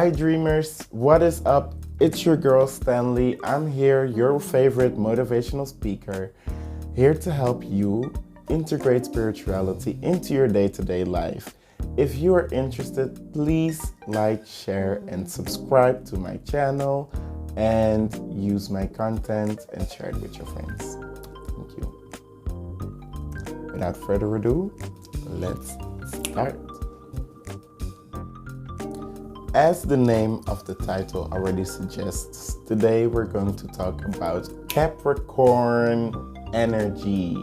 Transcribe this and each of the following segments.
Hi dreamers, what is up? It's your girl Stanley. I'm here, your favorite motivational speaker, here to help you integrate spirituality into your day-to-day life. If you are interested, please like, share, and subscribe to my channel and use my content and share it with your friends. Thank you. Without further ado, let's start. As the name of the title already suggests, today we're going to talk about Capricorn energy.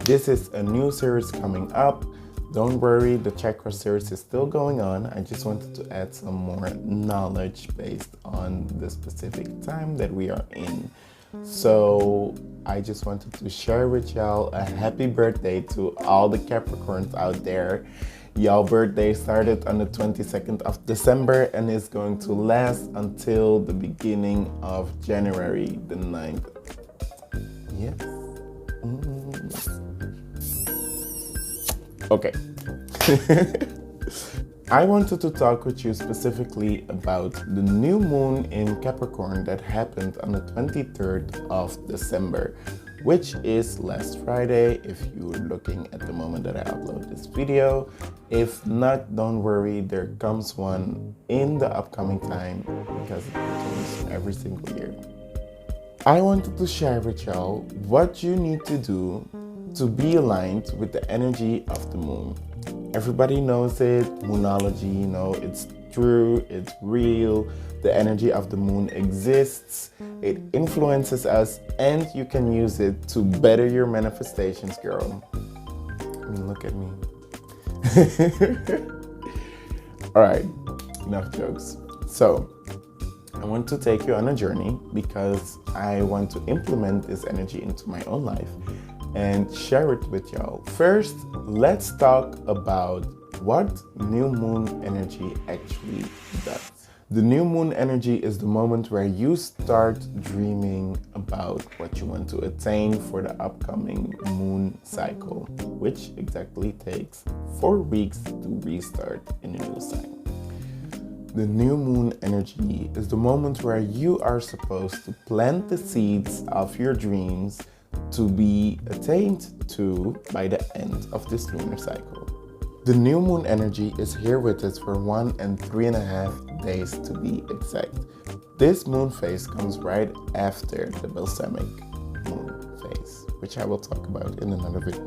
This is a new series coming up. Don't worry, the chakra series is still going on. I just wanted to add some more knowledge based on the specific time that we are in. So I just wanted to share with y'all a happy birthday to all the Capricorns out there. Y'all birthday started on the 22nd of December and is going to last until the beginning of January the 9th. Yes. Okay. I wanted to talk with you specifically about the new moon in Capricorn that happened on the 23rd of December, which is last Friday if you're looking at the moment that I upload this video. If not, don't worry, there comes one in the upcoming time because it happens every single year. I wanted to share with y'all what you need to do to be aligned with the energy of the moon. Everybody knows it, moonology, it's true, it's real. The energy of the moon exists, it influences us, and you can use it to better your manifestations, girl. I mean, look at me. All right, enough jokes. So, I want to take you on a journey because I want to implement this energy into my own life and share it with y'all. First, let's talk about what new moon energy actually does. The new moon energy is the moment where you start dreaming about what you want to attain for the upcoming moon cycle, which exactly takes 4 weeks to restart in a new sign. The new moon energy is the moment where you are supposed to plant the seeds of your dreams to be attained to by the end of this lunar cycle. The new moon energy is here with us for 1 and 3.5 days to be exact. This moon phase comes right after the balsamic moon phase, which I will talk about in another video.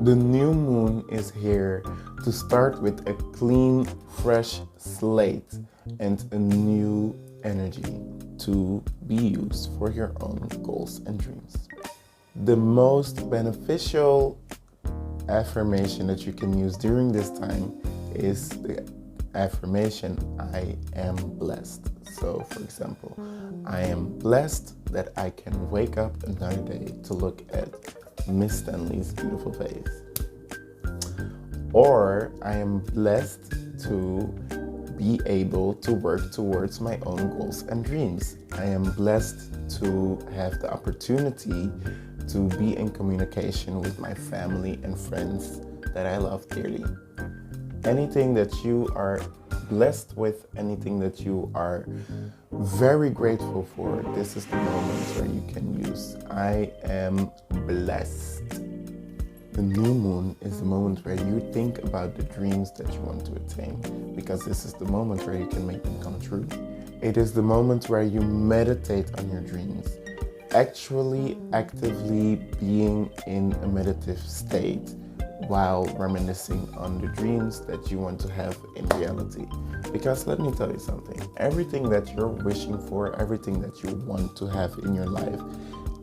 The new moon is here to start with a clean, fresh slate and a new energy to be used for your own goals and dreams. The most beneficial affirmation that you can use during this time is the affirmation, I am blessed. So for example, I am blessed that I can wake up another day to look at Miss Stanley's beautiful face. Or I am blessed to be able to work towards my own goals and dreams. I am blessed to have the opportunity to be in communication with my family and friends that I love dearly. Anything that you are blessed with, anything that you are very grateful for, this is the moment where you can use I am blessed. The new moon is the moment where you think about the dreams that you want to attain, because this is the moment where you can make them come true. It is the moment where you meditate on your dreams, actually actively being in a meditative state while reminiscing on the dreams that you want to have in reality. Because let me tell you something, everything that you're wishing for, everything that you want to have in your life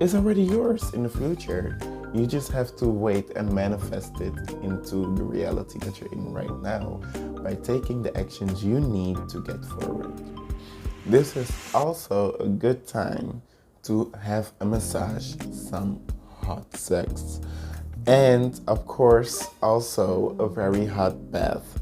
is already yours in the future. You just have to wait and manifest it into the reality that you're in right now by taking the actions you need to get forward. This is also a good time to have a massage, some hot sex, and of course also a very hot bath.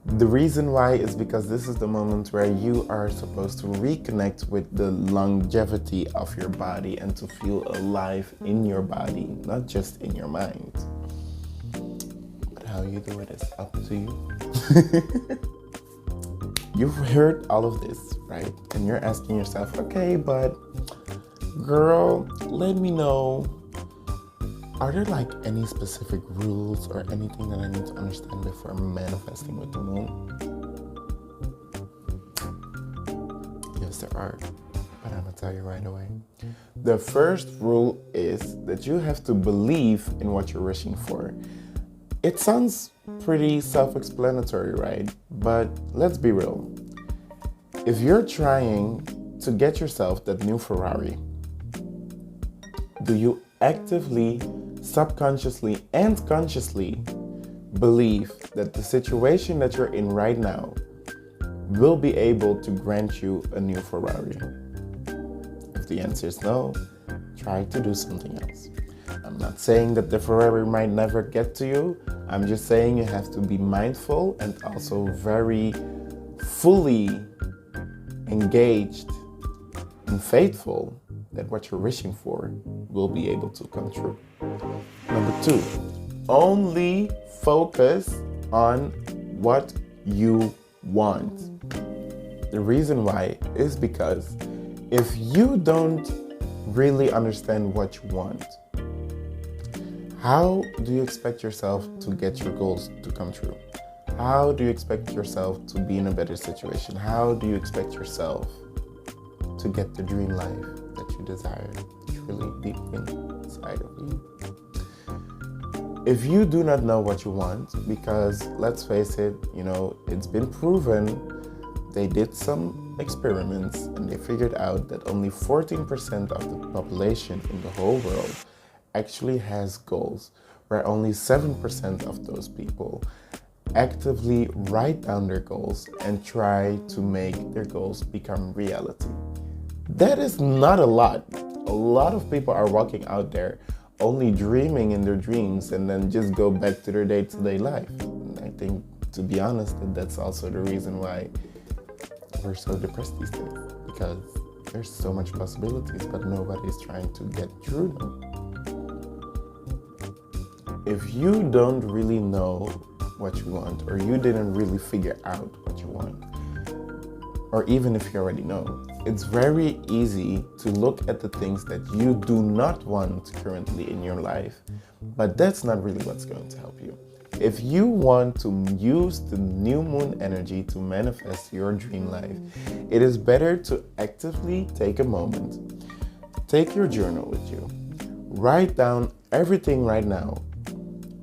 The reason why is because this is the moment where you are supposed to reconnect with the longevity of your body and to feel alive in your body, not just in your mind. But how you do it is up to you. You've heard all of this, right? And you're asking yourself, okay, but girl, let me know, are there like any specific rules or anything that I need to understand before manifesting with the moon? Yes, there are, but I'm gonna tell you right away. The first rule is that you have to believe in what you're wishing for. It sounds pretty self-explanatory, right? But let's be real. If you're trying to get yourself that new Ferrari, do you actively, subconsciously, and consciously believe that the situation that you're in right now will be able to grant you a new Ferrari? If the answer is no, try to do something else. I'm not saying that the Ferrari might never get to you. I'm just saying you have to be mindful and also very fully engaged and faithful that what you're wishing for will be able to come true. Number 2, only focus on what you want. The reason why is because if you don't really understand what you want, how do you expect yourself to get your goals to come true? How do you expect yourself to be in a better situation? How do you expect yourself to get the dream life that you desire truly deep inside of you? If you do not know what you want, because let's face it, it's been proven, they did some experiments and they figured out that only 14% of the population in the whole world actually has goals, where only 7% of those people actively write down their goals and try to make their goals become reality. That is not a lot. A lot of people are walking out there only dreaming in their dreams and then just go back to their day-to-day life. And I think, to be honest, that's also the reason why we're so depressed these days, because there's so much possibilities, but nobody's trying to get through them. If you don't really know what you want, or you didn't really figure out what you want, or even if you already know, it's very easy to look at the things that you do not want currently in your life, but that's not really what's going to help you. If you want to use the new moon energy to manifest your dream life, it is better to actively take a moment, take your journal with you, write down everything right now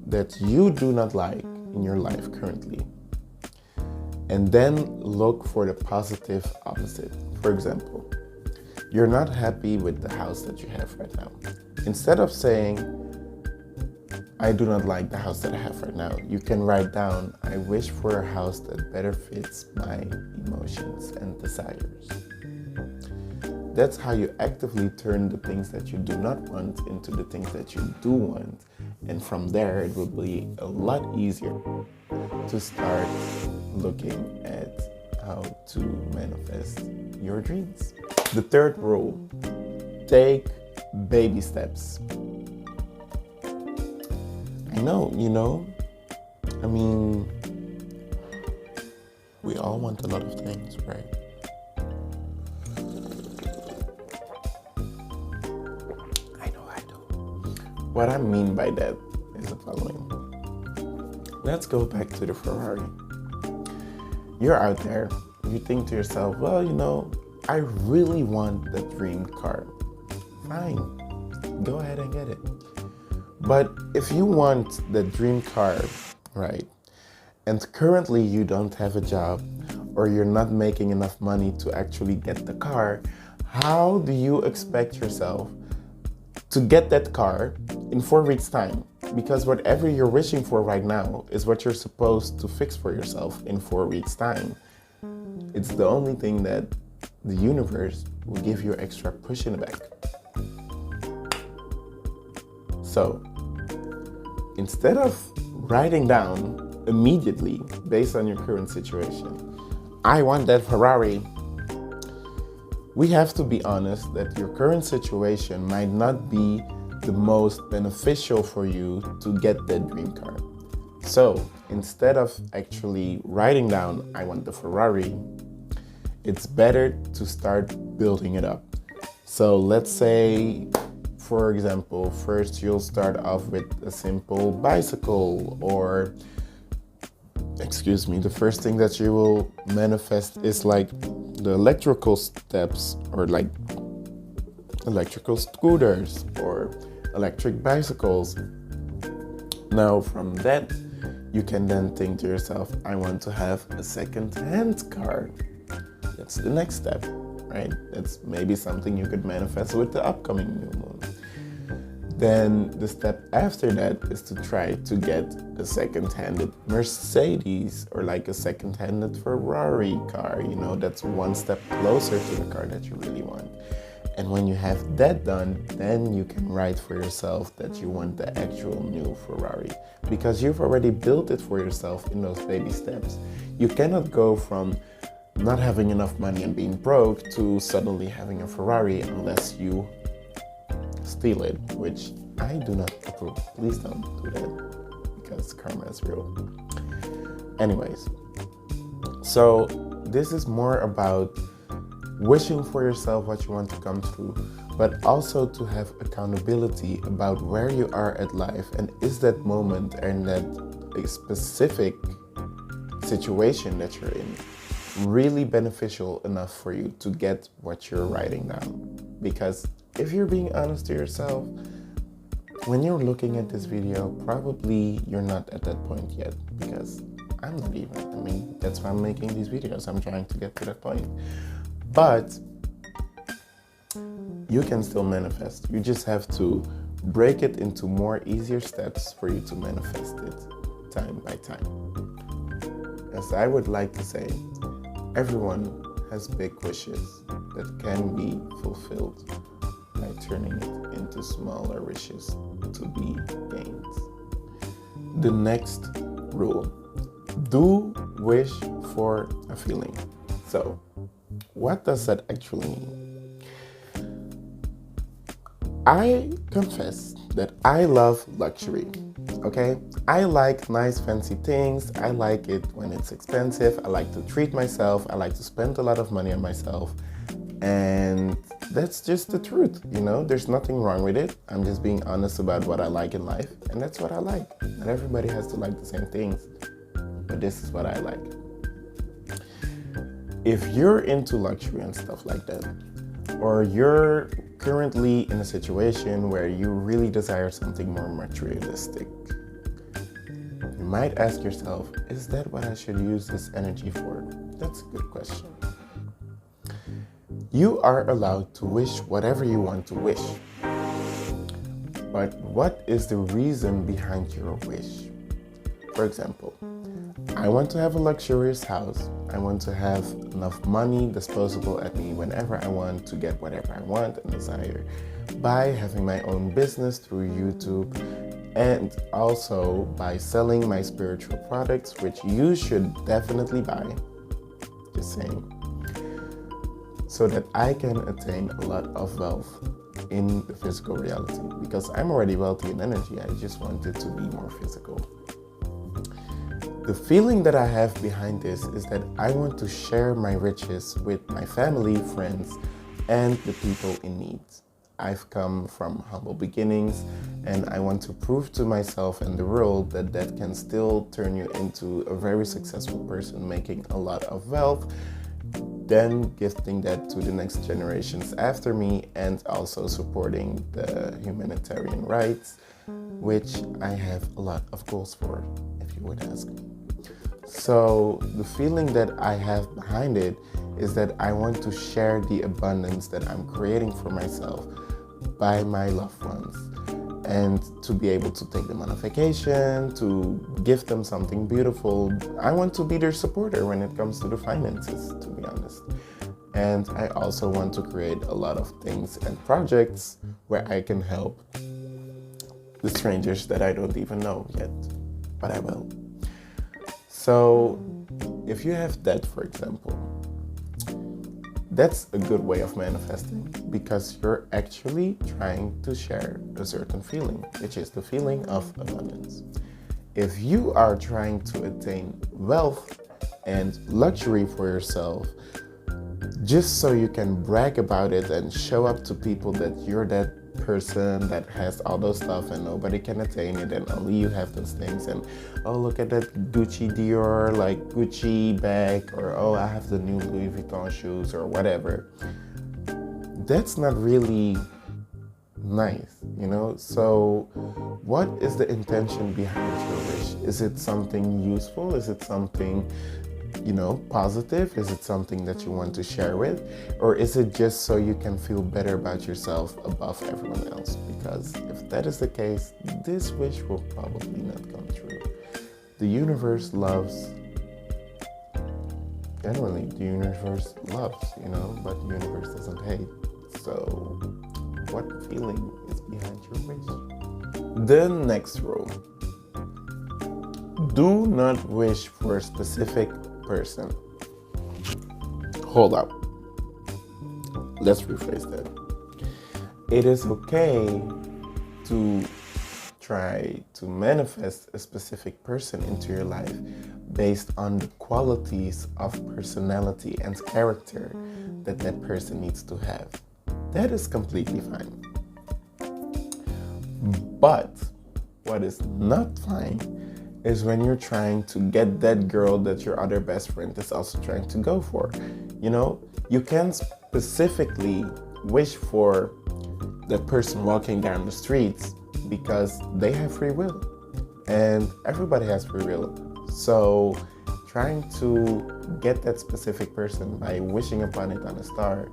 that you do not like in your life currently, and then look for the positive opposite. For example, you're not happy with the house that you have right now. Instead of saying, I do not like the house that I have right now, you can write down, I wish for a house that better fits my emotions and desires. That's how you actively turn the things that you do not want into the things that you do want. And from there, it will be a lot easier to start looking at how to manifest your dreams. The third rule, take baby steps. I know, we all want a lot of things, right? What I mean by that is the following. Let's go back to the Ferrari. You're out there, you think to yourself, well, I really want the dream car. Fine, go ahead and get it. But if you want the dream car, right, and currently you don't have a job, or you're not making enough money to actually get the car, how do you expect yourself to get that car in 4 weeks' time? Because whatever you're wishing for right now is what you're supposed to fix for yourself in 4 weeks' time. It's the only thing that the universe will give you extra push in the back. So, instead of writing down immediately based on your current situation, I want that Ferrari, we have to be honest that your current situation might not be the most beneficial for you to get that dream car. So instead of actually writing down, I want the Ferrari, it's better to start building it up. So let's say, for example, first you'll start off with a simple bicycle, or the first thing that you will manifest is like the electrical steps, or like electrical scooters or electric bicycles. Now from that, you can then think to yourself, I want to have a second-hand car. That's the next step, right? That's maybe something you could manifest with the upcoming new moon. Then the step after that is to try to get a second-handed Mercedes, or like a second-handed Ferrari car. That's one step closer to the car that you really want. And when you have that done, then you can write for yourself that you want the actual new Ferrari, because you've already built it for yourself in those baby steps. You cannot go from not having enough money and being broke to suddenly having a Ferrari unless you steal it, which I do not approve. Please don't do that, because karma is real. Anyways, so this is more about wishing for yourself what you want to come true, but also to have accountability about where you are at life, and is that moment and that specific situation that you're in really beneficial enough for you to get what you're writing down. Because if you're being honest to yourself, when you're looking at this video, probably you're not at that point yet, because I'm not even. That's why I'm making these videos. I'm trying to get to that point. But you can still manifest. You just have to break it into more easier steps for you to manifest it time by time. As I would like to say, everyone has big wishes that can be fulfilled by turning it into smaller wishes to be gains. The next rule: do wish for a feeling. So, what does that actually mean? I confess that I love luxury, okay? I like nice fancy things. I like it when it's expensive. I like to treat myself. I like to spend a lot of money on myself. And that's just the truth, There's nothing wrong with it. I'm just being honest about what I like in life, and that's what I like. Not everybody has to like the same things, but this is what I like. If you're into luxury and stuff like that, or you're currently in a situation where you really desire something more materialistic, you might ask yourself, is that what I should use this energy for? That's a good question. You are allowed to wish whatever you want to wish. But what is the reason behind your wish? For example, I want to have a luxurious house. I want to have enough money disposable at me whenever I want to get whatever I want and desire, by having my own business through YouTube, and also by selling my spiritual products, which you should definitely buy, just saying, so that I can attain a lot of wealth in the physical reality, because I'm already wealthy in energy. I just want it to be more physical. The feeling that I have behind this is that I want to share my riches with my family, friends, and the people in need. I've come from humble beginnings, and I want to prove to myself and the world that that can still turn you into a very successful person, making a lot of wealth, then gifting that to the next generations after me, and also supporting the humanitarian rights, which I have a lot of goals for, if you would ask me. So the feeling that I have behind it is that I want to share the abundance that I'm creating for myself by my loved ones, and to be able to take them on a vacation, to gift them something beautiful. I want to be their supporter when it comes to the finances, to be honest. And I also want to create a lot of things and projects where I can help the strangers that I don't even know yet, but I will. So if you have that, for example, that's a good way of manifesting, because you're actually trying to share a certain feeling, which is the feeling of abundance. If you are trying to attain wealth and luxury for yourself, just so you can brag about it and show up to people that you're that person that has all those stuff and nobody can attain it and only you have those things. And oh, look at that Gucci Dior, like Gucci bag, or oh, I have the new Louis Vuitton shoes or whatever. That's not really nice, you know? So what is the intention behind your wish? Is it something useful? Is it something, you know, positive? Is it something that you want to share with? Or is it just so you can feel better about yourself above everyone else? Because if that is the case, this wish will probably not come true. The universe loves, generally the universe loves, you know, but the universe doesn't hate. So what feeling is behind your wish? The next rule: do not wish for a specific person. Hold up. Let's rephrase that. It is okay to try to manifest a specific person into your life based on the qualities of personality and character that that person needs to have. That is completely fine. But what is not fine is when you're trying to get that girl that your other best friend is also trying to go for. You know, you can specifically wish for that person walking down the streets because they have free will. And everybody has free will. So trying to get that specific person by wishing upon it on a star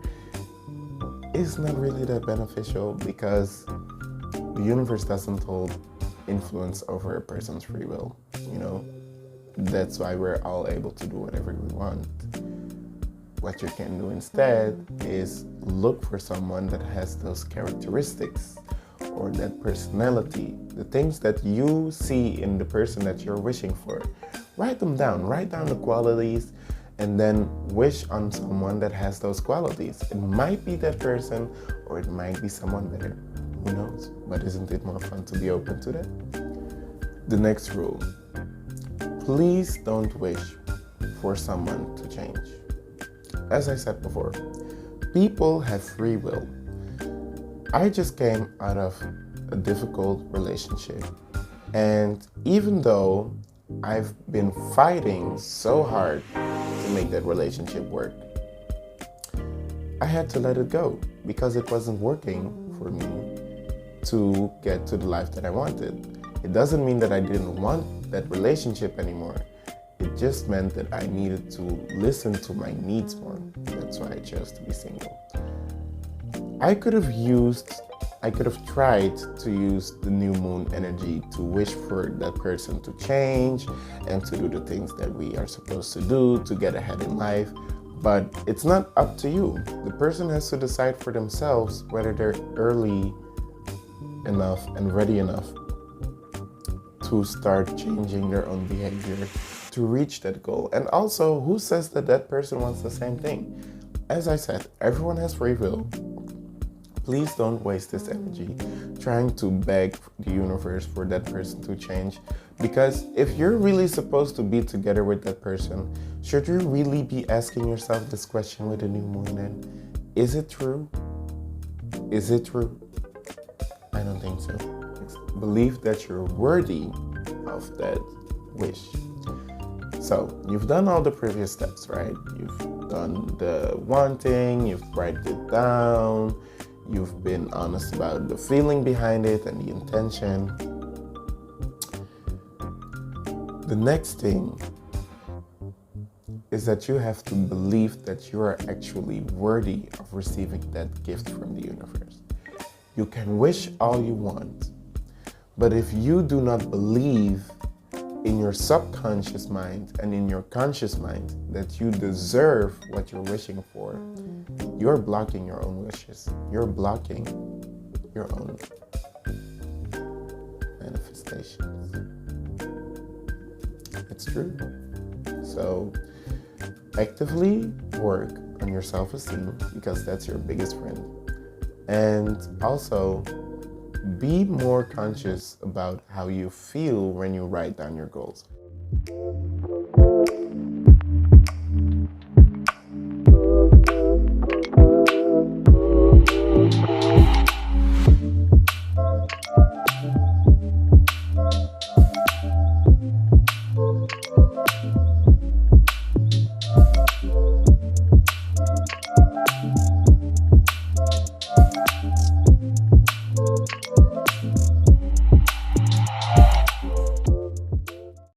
is not really that beneficial, because the universe doesn't hold influence over a person's free will, you know? That's why we're all able to do whatever we want. What you can do instead is look for someone that has those characteristics or that personality, the things that you see in the person that you're wishing for. Write them down, write down the qualities, and then wish on someone that has those qualities. It might be that person, or it might be someone better. Who knows? But isn't it more fun to be open to that? The next rule: please don't wish for someone to change. As I said before, people have free will. I just came out of a difficult relationship, and even though I've been fighting so hard to make that relationship work, I had to let it go because it wasn't working for me to get to the life that I wanted. It doesn't mean that I didn't want that relationship anymore. It just meant that I needed to listen to my needs more. That's why I chose to be single. I could have tried to use the new moon energy to wish for that person to change and to do the things that we are supposed to do to get ahead in life. But it's not up to you. The person has to decide for themselves whether they're early enough and ready enough to start changing their own behavior to reach that goal. And also, who says that that person wants the same thing? As I said, everyone has free will. Please don't waste this energy trying to beg the universe for that person to change. Because if you're really supposed to be together with that person, should you really be asking yourself this question with a new moon then? Is it true? Is it true? I don't think so. Believe that you're worthy of that wish. So you've done all the previous steps, right? You've done the wanting, you've written it down, you've been honest about the feeling behind it and the intention. The next thing is that you have to believe that you are actually worthy of receiving that gift from the universe. You can wish all you want, but if you do not believe in your subconscious mind and in your conscious mind that you deserve what you're wishing for, you're blocking your own wishes. You're blocking your own manifestations. It's true. So actively work on your self-esteem, because that's your biggest friend. And also be more conscious about how you feel when you write down your goals.